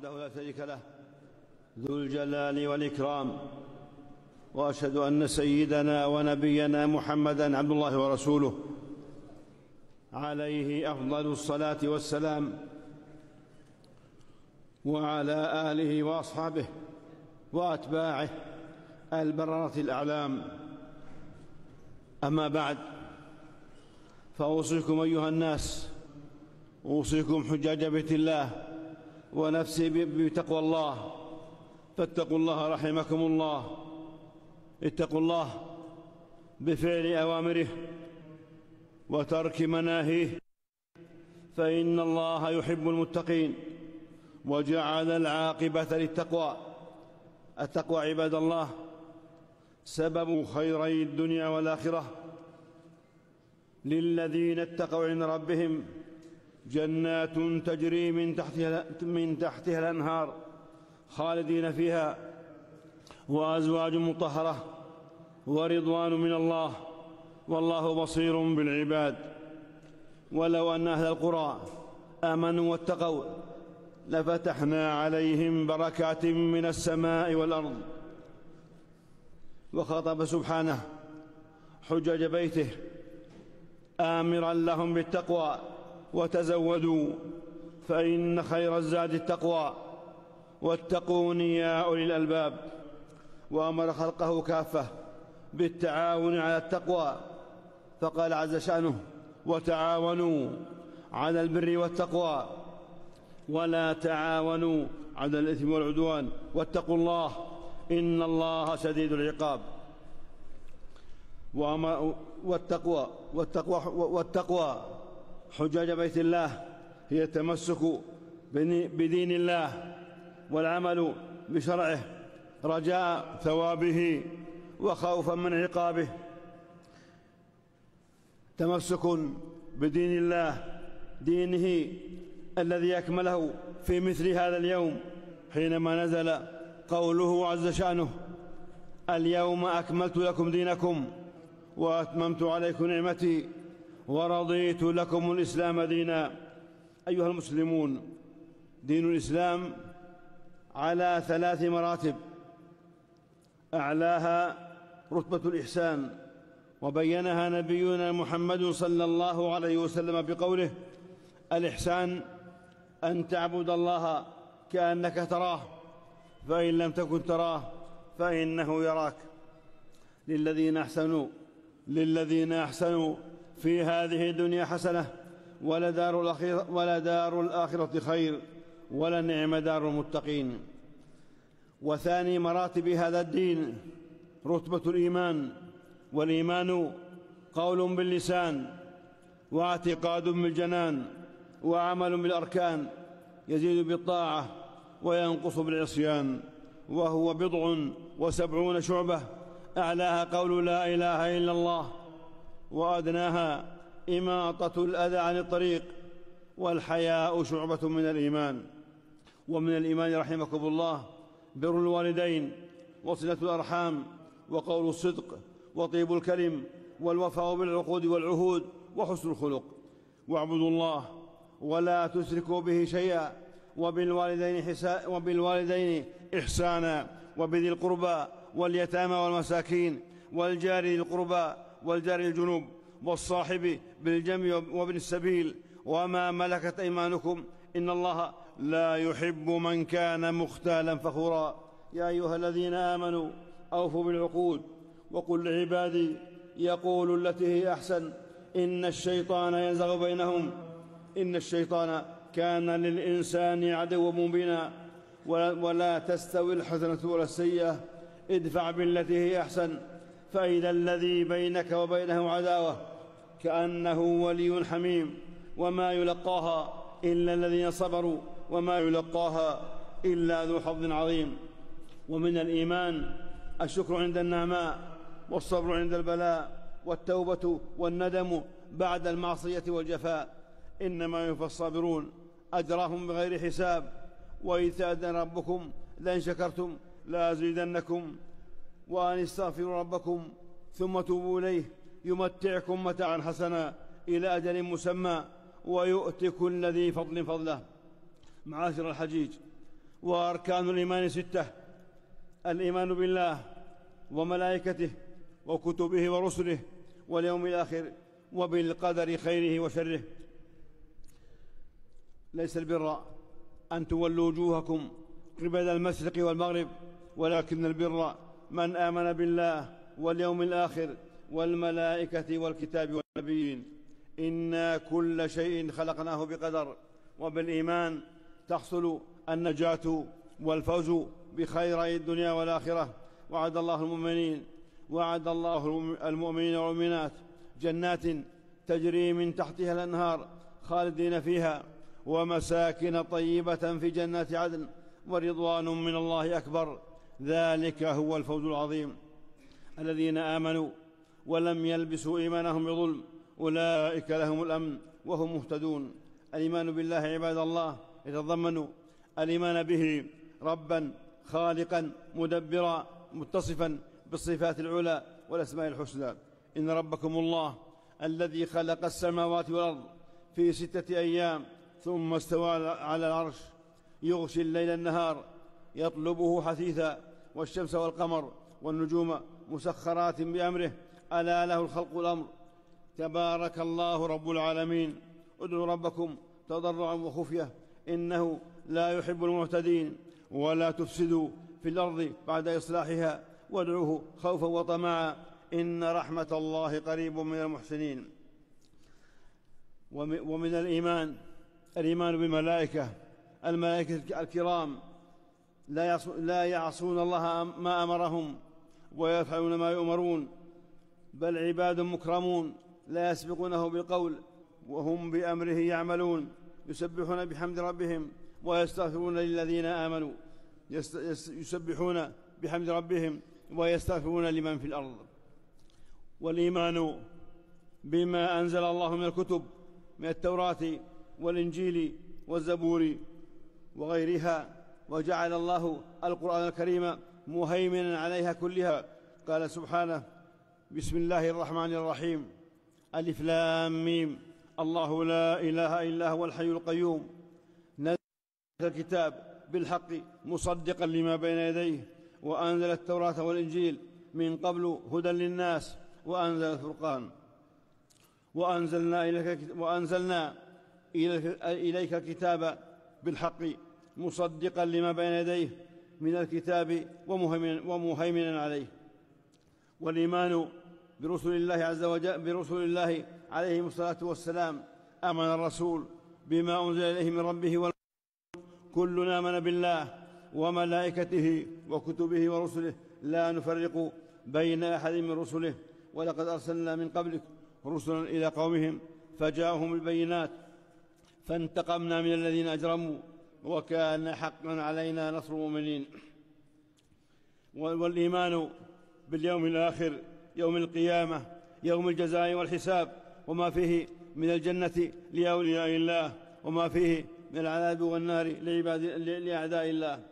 وحده لا شريك له ذو الجلال والإكرام، وأشهد أن سيدنا ونبينا محمدًا عبد الله ورسوله، عليه أفضل الصلاة والسلام، وعلى آله وأصحابه وأتباعه البررة الأعلام. أما بعد، فأوصيكم أيها الناس، أوصيكم حجاج بيت الله ونفسي بتقوى الله، فاتقوا الله رحمكم الله. اتقوا الله بفعل أوامره وترك مناهيه، فإن الله يحب المتقين، وجعل العاقبة للتقوى. التقوى عباد الله سبب خيري الدنيا والآخرة. للذين اتقوا عند ربهم جنات تجري من تحتها الأنهار خالدين فيها، وأزواج مطهرة، ورضوان من الله، والله بصير بالعباد. ولو أن أهل القرى آمنوا واتقوا لفتحنا عليهم بركات من السماء والأرض. وخاطب سبحانه حجج بيته آمرا لهم بالتقوى: وتزودوا فإن خير الزاد التقوى، واتقون يا أولي الألباب. وأمر خلقه كافة بالتعاون على التقوى، فقال عز شأنه: وتعاونوا على البر والتقوى ولا تعاونوا على الإثم والعدوان، واتقوا الله إن الله شديد العقاب. والتقوى حجاج بيت الله هي التمسك بدين الله والعمل بشرعه رجاء ثوابه وخوفا من عقابه. تمسك بدين الله، دينه الذي أكمله في مثل هذا اليوم، حينما نزل قوله عز شأنه: اليوم أكملت لكم دينكم وأتممت عليكم نعمتي ورضيت لكم الإسلام دينا. أيها المسلمون، دين الإسلام على 3 مراتب، أعلاها رتبة الإحسان، وبينها نبينا محمد صلى الله عليه وسلم بقوله: الإحسان أن تعبد الله كأنك تراه، فإن لم تكن تراه فإنه يراك. للذين أحسنوا في هذه الدنيا حسنة، ولدار الآخرة خير، ولنعم دار المتقين. وثاني مراتب هذا الدين رتبة الإيمان، والإيمان قول باللسان، واعتقاد بالجنان، وعمل بالأركان، يزيد بالطاعة وينقص بالعصيان، وهو 70 شعبة، أعلاها قول لا إله إلا الله، وأدناها إماطة الأذى عن الطريق، والحياء شعبة من الإيمان. ومن الإيمان رحمكم الله بر الوالدين، وصلة الأرحام، وقول الصدق، وطيب الكلم، والوفاء بالعقود والعهود، وحسن الخلق. واعبدوا الله ولا تشركوا به شيئا، وبالوالدين إحسانا، وبذي القربى واليتامى والمساكين، والجار ذي القربى والجار الجنوب، والصاحب بالجنب وابن السبيل، وما ملكت أيمانكم، إن الله لا يحب من كان مختالا فخورا. يا أيها الذين آمنوا أوفوا بالعقود، وقل لعبادي يقولوا التي هي أحسن، إن الشيطان ينزغ بينهم، إن الشيطان كان للإنسان عدوا مبينا. ولا تستوي الحسنة ولا السيئة، ادفع بالتي هي أحسن، فإذا الذي بينك وبينه عداوة كأنه ولي حميم. وما يلقاها إلا الذين صبروا، وما يلقاها إلا ذو حظ عظيم. ومن الإيمان الشكر عند النعماء، والصبر عند البلاء، والتوبة والندم بعد المعصية والجفاء. إنما يوفى الصابرون أجرهم بغير حساب. وإذ تأذن ربكم لئن شكرتم لأزيدنكم، وأن استغفروا ربكم ثم توبوا إليه يمتعكم متاعا حسنا إلى أجل مسمى، ويؤتي كل ذي فضل فضله. معاشر الحجيج، وأركان الإيمان 6: الإيمان بالله وملائكته وكتبه ورسله واليوم الآخر وبالقدر خيره وشره. ليس البر أن تولوا وجوهكم قبل المشرق والمغرب، ولكن البر من آمن بالله واليوم الآخر والملائكة والكتاب والنبيين. إنا كل شيء خلقناه بقدر، وبالإيمان تحصل النجاة والفوز بخيري الدنيا والآخرة. وعد الله المؤمنين والمؤمنات جنات تجري من تحتها الأنهار خالدين فيها، ومساكن طيبة في جنات عدن، ورضوان من الله أكبر. ذلك هو الفوز العظيم. الذين آمنوا ولم يلبسوا إيمانهم بظلم أولئك لهم الأمن وهم مهتدون. الإيمان بالله عباد الله يتضمن الإيمان به ربا خالقا مدبرا متصفا بالصفات العلى والأسماء الحسنى. إن ربكم الله الذي خلق السماوات والأرض في 6 أيام ثم استوى على العرش، يغشي الليل النهار يطلبه حثيثا، والشمس والقمر والنجوم مسخرات بأمره، ألا له الخلق والأمر. تبارك الله رب العالمين. ادعوا ربكم تضرعا وخفية إنه لا يحب المعتدين. ولا تفسدوا في الأرض بعد إصلاحها وادعوه خوفا وطمعا إن رحمة الله قريب من المحسنين. ومن الإيمان بالملائكة. الملائكة الكرام لا يعصون الله ما أمرهم ويفعلون ما يؤمرون، بل عباد مكرمون لا يسبقونه بالقول وهم بأمره يعملون، يسبحون بحمد ربهم ويستغفرون للذين آمنوا، يسبحون بحمد ربهم ويستغفرون لمن في الأرض. والإيمان بما أنزل الله من الكتب من التوراة والإنجيل والزبور وغيرها، وجعل الله القرآن الكريم مهيمنا عليها كلها. قال سبحانه: بسم الله الرحمن الرحيم، ألف لام ميم، الله لا إله إلا هو الحي القيوم، نزل الكتاب بالحق مصدقا لما بين يديه، وأنزل التوراة والإنجيل من قبل هدى للناس، وأنزل الفرقان، وأنزلنا إليك الكتاب بالحق مصدقا لما بين يديه من الكتاب ومهيمنا عليه. والإيمان برسل الله عز وجل، برسل الله عليهم الصلاة والسلام. آمن الرسول بما أنزل إليه من ربه، كلنا آمن بالله وملائكته وكتبه ورسله لا نفرق بين أحد من رسله، ولقد أرسلنا من قبلك رسلا إلى قومهم فجاءهم البينات فانتقمنا من الذين أجرموا وكان حقا علينا نصر المؤمنين. والإيمان باليوم الآخر، يوم القيامة، يوم الجزاء والحساب، وما فيه من الجنة لأولياء الله، وما فيه من العذاب والنار لأعداء الله.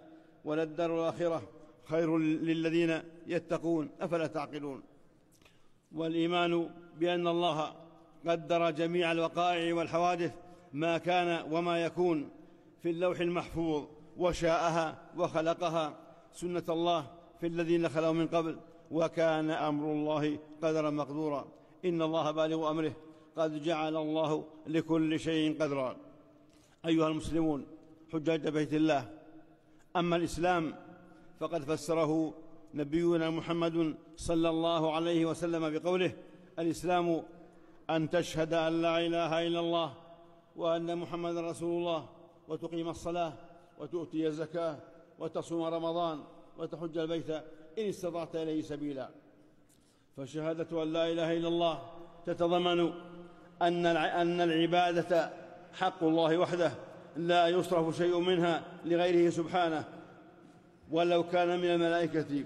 وللدار الآخرة خير للذين يتقون، أفلا تعقلون. والإيمان بأن الله قدر جميع الوقائع والحوادث ما كان وما يكون في اللوح المحفوظ، وشاءها وخلقها، سنة الله في الذين خلوا من قبل، وكان أمر الله قدرا مقدورا. إن الله بالغ أمره، قد جعل الله لكل شيء قدرا. أيها المسلمون حجاج بيت الله، أما الإسلام فقد فسره نبينا محمد صلى الله عليه وسلم بقوله: الإسلام أن تشهد أن لا إله إلا الله وأن محمد رسول الله، وتقيم الصلاة وتؤتي الزكاة وتصوم رمضان وتحج البيت إن استطعت إليه سبيلا. فشهادة أن لا إله إلا الله تتضمن أن العبادة حق الله وحده، لا يصرف شيء منها لغيره سبحانه، ولو كان من الملائكة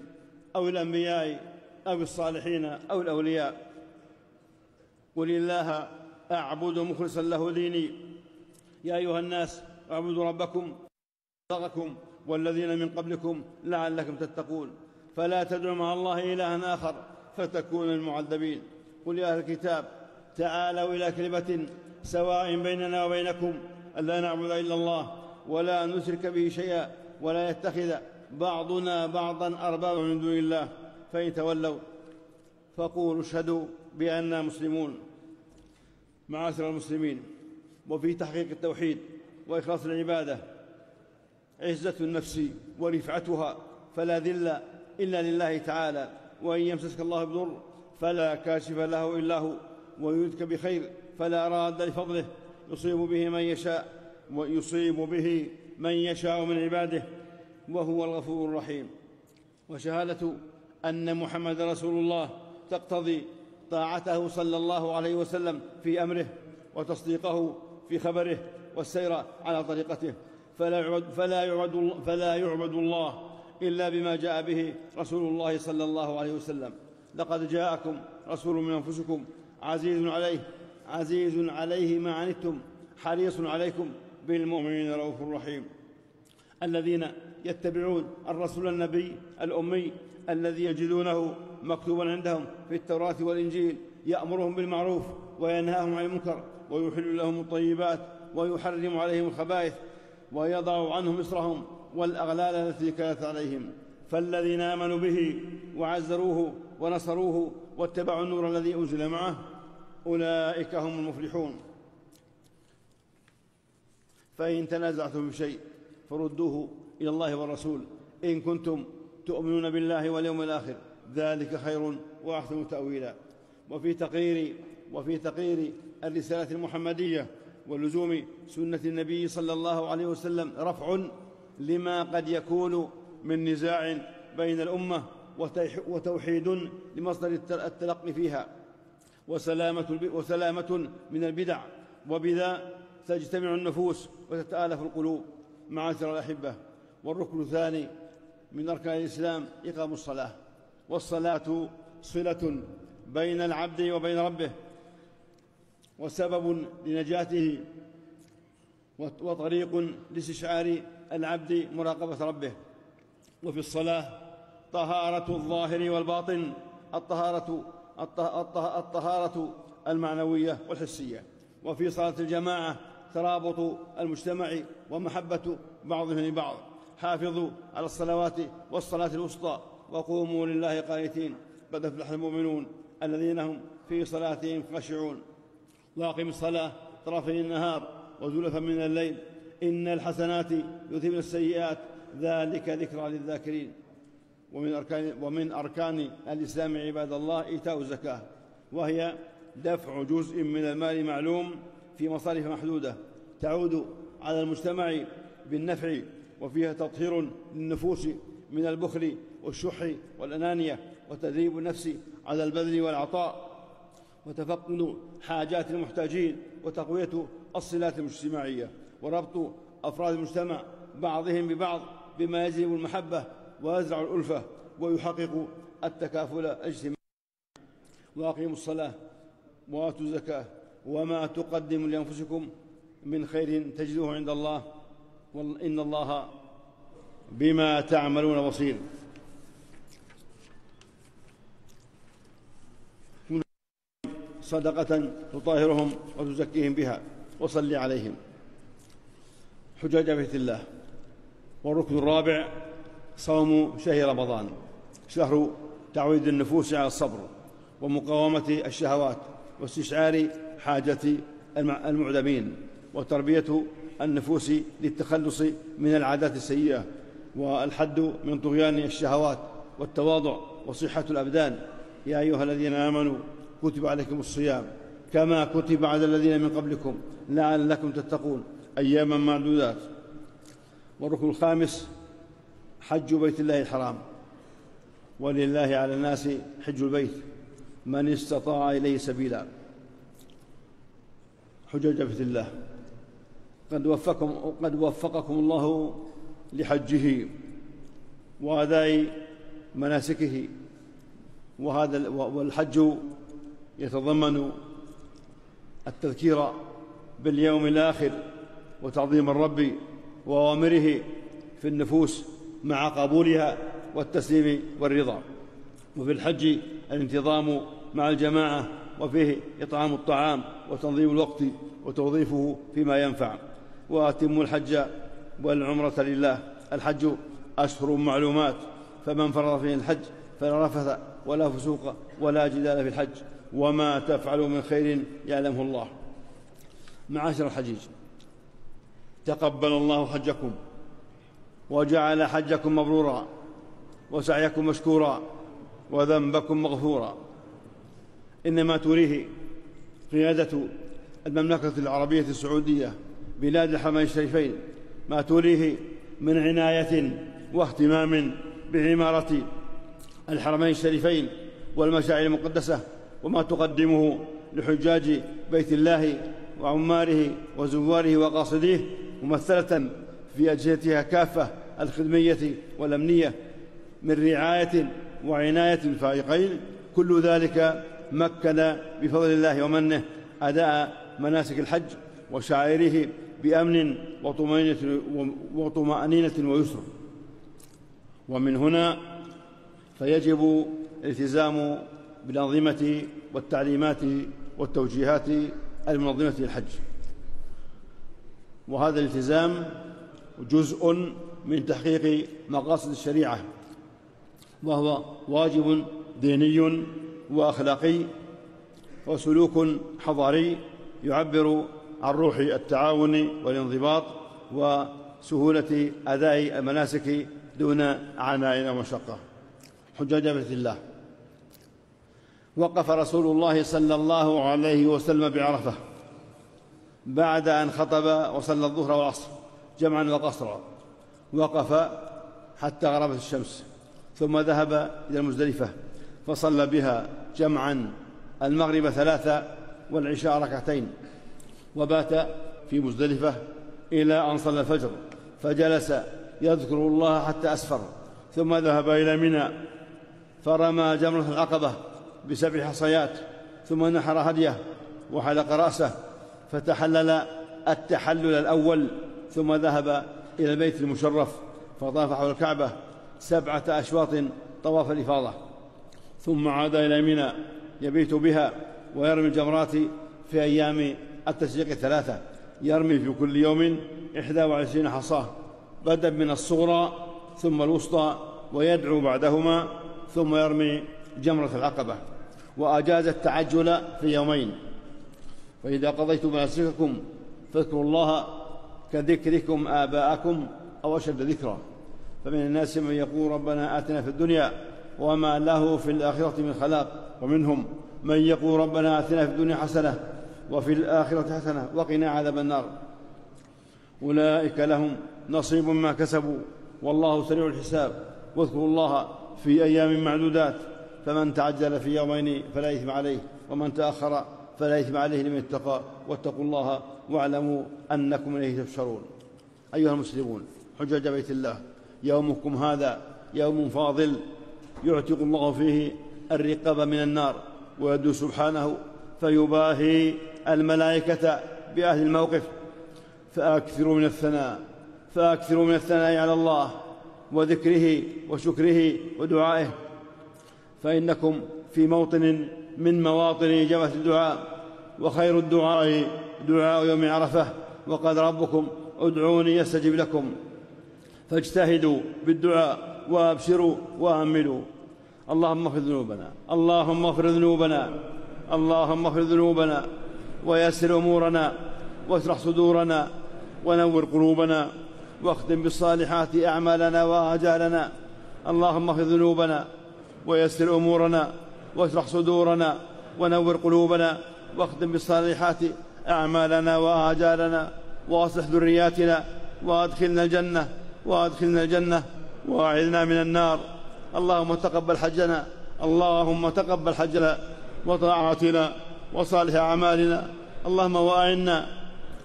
أو الأنبياء أو الصالحين أو الأولياء. قل الله أعبد مخلصا له ديني. يا أيها الناس اعبدوا ربكم رزقكم والذين من قبلكم لعلكم تتقون. فلا تدعوا مع الله إلها آخر فتكونوا من المعذبين. قل يا أهل الكتاب تعالوا إلى كلمة سواء بيننا وبينكم ألا نعبد إلا الله ولا نشرك به شيئا ولا يتخذ بعضنا بعضا أربابا من دون الله، فإن تولوا فقولوا اشهدوا بأننا مسلمون. معاشر المسلمين، وفي تحقيق التوحيد وإخلاص العبادة عزة النفس ورفعتها، فلا ذل إلا لله تعالى، وإن يمسسك الله بضر فلا كاشف له إلا هو، ويردك بخير فلا راد لفضله، يصيب به من يشاء من عباده، وهو الغفور الرحيم. وشهادة أن محمد رسول الله تقتضي طاعته صلى الله عليه وسلم في أمره، وتصديقه في خبره، والسير على طريقته، فلا يعبد الله إلا بما جاء به رسول الله صلى الله عليه وسلم. لقد جاءكم رسول من أنفسكم عزيز عليه ما عنتم حريص عليكم بالمؤمنين رؤوف رحيم. الذين يتبعون الرسول النبي الأمي الذي يجدونه مكتوبا عندهم في التوراة والإنجيل، يأمرهم بالمعروف وينهاهم عن المنكر، ويحل لهم الطيبات ويحرم عليهم الخبائث، ويضع عنهم إصرهم والأغلال التي كانت عليهم. فالذين آمنوا به وعزروه ونصروه واتبعوا النور الذي أنزل معه أولئك هم المفلحون. فإن تنازعتم في شيء فردوه إلى الله والرسول إن كنتم تؤمنون بالله واليوم الآخر، ذلك خير وأحسن تأويلا. وفي تقرير الرسالة المحمدية ولزوم سنة النبي صلى الله عليه وسلم رفع لما قد يكون من نزاع بين الأمة، وتوحيد لمصدر التلقي فيها، وسلامة من البدع، وبذا تجتمع النفوس وتتآلف القلوب. معاشر الأحبة، والركن الثاني من أركان الإسلام إقام الصلاة، والصلاة صلة بين العبد وبين ربه، وسبب لنجاته، وطريق لاستشعار العبد مراقبة ربه. وفي الصلاة طهارة الظاهر والباطن، الطهارة المعنوية والحسية. وفي صلاة الجماعة ترابط المجتمع ومحبة بعضهم لبعض. حافظوا على الصلوات والصلاة الوسطى وقوموا لله قانتين، قد أفلح المؤمنون الذين هم في صلاتهم خاشعون. وأقم الصلاة طرفي النهار وزلفا من الليل إن الحسنات يذهبن السيئات ذلك ذكرى للذاكرين. ومن أركان الإسلام عباد الله إيتاء الزكاة، وهي دفع جزء من المال معلوم في مصارف محدودة تعود على المجتمع بالنفع، وفيها تطهير للنفوس من البخل والشح والأنانية، وتدريب النفس على البذل والعطاء، وتفقد حاجات المحتاجين، وتقوية الصلات المجتمعية، وربط أفراد المجتمع بعضهم ببعض بما يجلب المحبة ويزرع الألفة ويحقق التكافل الاجتماعي. وأقيموا الصلاة وآتوا الزكاة وما تقدموا لأنفسكم من خير تجدوه عند الله إن الله بما تعملون بصير. صدقة تطهرهم وتزكيهم بها، وصل عليهم. حجاج بيت الله. والركن الرابع صوم شهر رمضان، شهر تعويد النفوس على الصبر ومقاومة الشهوات واستشعار حاجة المعدمين، وتربية النفوس للتخلص من العادات السيئة، والحد من طغيان الشهوات، والتواضع وصحة الأبدان. يا أيها الذين آمنوا كتب عليكم الصيام كما كتب على الذين من قبلكم لعلكم تتقون أياما معدودات. والركن الخامس حج بيت الله الحرام، ولله على الناس حج البيت من استطاع إليه سبيلا. حجاج بيت الله، قد وفقكم الله لحجه وأداء مناسكه، والحج يتضمن التذكير باليوم الآخر وتعظيم الرب وأوامره في النفوس مع قبولها والتسليم والرضا. وفي الحج الانتظام مع الجماعة، وفيه إطعام الطعام وتنظيم الوقت وتوظيفه فيما ينفع. وأتموا الحج والعمرة لله. الحج أشهر معلومات، فمن فرض فيه الحج فلا رفث ولا فسوق ولا جدال في الحج، وما تفعلوا من خير يعلمه الله. معاشر الحجيج، تقبل الله حجكم وجعل حجكم مبرورا وسعيكم مشكورا وذنبكم مغفورا. إنما تريه قيادة المملكة العربية السعودية بلاد الحرمين الشريفين ما تريه من عناية واهتمام بعمارة الحرمين الشريفين والمشاعر المقدسة، وما تقدمه لحجاج بيت الله وعماره وزواره وقاصديه، ممثلة في أجهزتها كافة الخدمية والأمنية من رعاية وعناية فائقين. كل ذلك مكن بفضل الله ومنه أداء مناسك الحج وشعائره بأمن وطمأنينة ويسر. ومن هنا فيجب الالتزام بالأنظمة والتعليمات والتوجيهات المنظمة للحج، وهذا الالتزام جزء من تحقيق مقاصد الشريعة، وهو واجب ديني وأخلاقي وسلوك حضاري يعبر عن روح التعاون والانضباط وسهولة أداء المناسك دون عناء ومشقة. حجاج بيت الله، وقف رسول الله صلى الله عليه وسلم بعرفة بعد أن خطب وصلى الظهر والعصر جمعا وقصرا، وقف حتى غربت الشمس، ثم ذهب إلى المزدلفة فصلى بها جمعا المغرب 3 والعشاء 2، وبات في مزدلفة إلى أن صلى الفجر، فجلس يذكر الله حتى أسفر، ثم ذهب إلى منى فرمى جمرة العقبة ب7 حصيات، ثم نحر هديه وحلق رأسه فتحلل التحلل الأول، ثم ذهب إلى البيت المشرف فطاف حول الكعبة 7 أشواط طواف الإفاضة، ثم عاد إلى منى يبيت بها ويرمي الجمرات في أيام التشريق 3، يرمي في كل يوم 21 حصاة، بدءا من الصغرى ثم الوسطى ويدعو بعدهما، ثم يرمي جمرة العقبة. وأجاز التعجل في يومين. فإذا قضيتم مناسككم فاذكروا الله كذكركم آباءكم أو أشد ذكرا. فمن الناس من يقول ربنا آتنا في الدنيا وما له في الآخرة من خلاق، ومنهم من يقول ربنا آتنا في الدنيا حسنة وفي الآخرة حسنة وقنا عذاب النار. أولئك لهم نصيب مما كسبوا والله سريع الحساب. واذكروا الله في أيام معدودات، فمن تعجل في يومين فلا إثم عليه، ومن تأخر فلا إثم عليه لمن اتقى، واتقوا الله واعلموا أنكم إليه تحشرون. أيها المسلمون حجاج بيت الله، يومكم هذا يوم فاضل يعتق الله فيه الرقاب من النار، ويدعو سبحانه فيباهي الملائكة بأهل الموقف، فأكثروا من الثناء على الله وذكره وشكره ودعائه، فإنكم في موطن من مواطن إجابة الدعاء، وخير الدعاء دعاء يوم عرفة، وقال ربكم ادعوني يستجب لكم. فاجتهدوا بالدعاء وابشروا واملوا. اللهم اغفر ذنوبنا، اللهم اغفر ذنوبنا، اللهم اغفر ذنوبنا، ويسر امورنا، واشرح صدورنا، ونور قلوبنا، واختم بالصالحات اعمالنا واجالنا. اللهم اغفر ذنوبنا ويسر امورنا، واشرح صدورنا، ونور قلوبنا، واختم بالصالحات اعمالنا واجالنا، واصلح ذرياتنا، وادخلنا الجنة واعذنا من النار. اللهم تقبل حجنا، اللهم تقبل حجنا وطاعتنا وصالح أعمالنا. اللهم وأعنا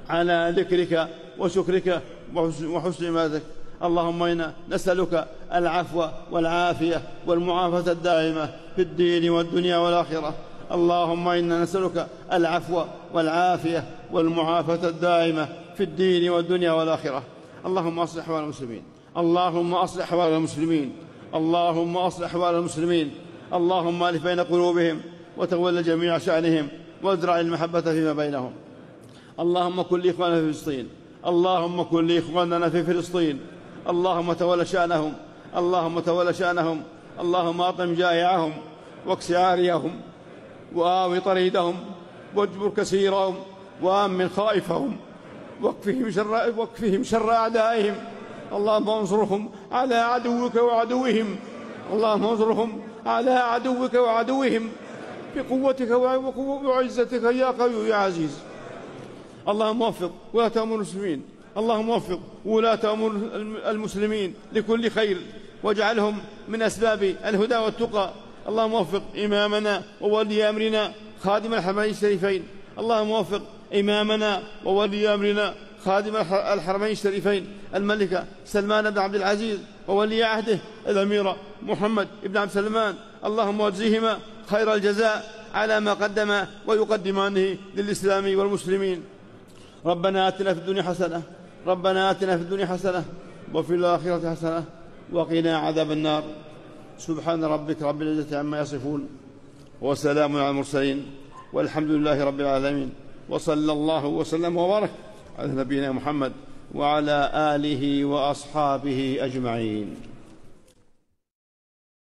على ذكرك وشكرك وحسن عبادتك. اللهم إنا نسألك العفو والعافية والمعافاة الدائمة في الدين والدنيا والآخرة. اللهم إنا نسألك العفو والعافية والمعافاة الدائمة في الدين والدنيا والآخرة. اللهم أصلح أحوال المسلمين، اللهم أصلح أحوال المسلمين، اللهم أصلح أحوال المسلمين. اللهم ألف بين قلوبهم وتولى جميع شأنهم، وازرع المحبة فيما بينهم. اللهم كن لإخواننا في فلسطين اللهم كن لإخواننا في فلسطين، اللهم تول شأنهم، اللهم تول شأنهم، اللهم أطعم جائعهم واكس عاريهم وآوي طريدهم واجبر كسيرهم وآمن خائفهم واكفهم شر أعدائهم. اللهم انصرهم على عدوك وعدوهم، اللهم انصرهم على عدوك وعدوهم بقوتك وعزتك يا قوي يا عزيز. اللهم وفق ولاة أمور المسلمين، اللهم وفق ولاة أمور المسلمين لكل خير واجعلهم من أسباب الهدى والتقى. اللهم وفق إمامنا وولي أمرنا خادم الحرمين الشريفين، اللهم وفق إمامنا وولي أمرنا خادم الحرمين الشريفين الملك سلمان بن عبد العزيز وولي عهده الأمير محمد بن عبد سلمان، اللهم واجزهما خير الجزاء على ما قدم ويقدمانه للإسلام والمسلمين. ربنا آتنا في الدنيا حسنة، ربنا آتنا في الدنيا حسنة وفي الآخرة حسنة وقنا عذاب النار. سبحان ربك رب العزة عما يصفون وسلام على المرسلين والحمد لله رب العالمين، وصلى الله وسلم وبارك على نبينا محمد وعلى آله وأصحابه أجمعين.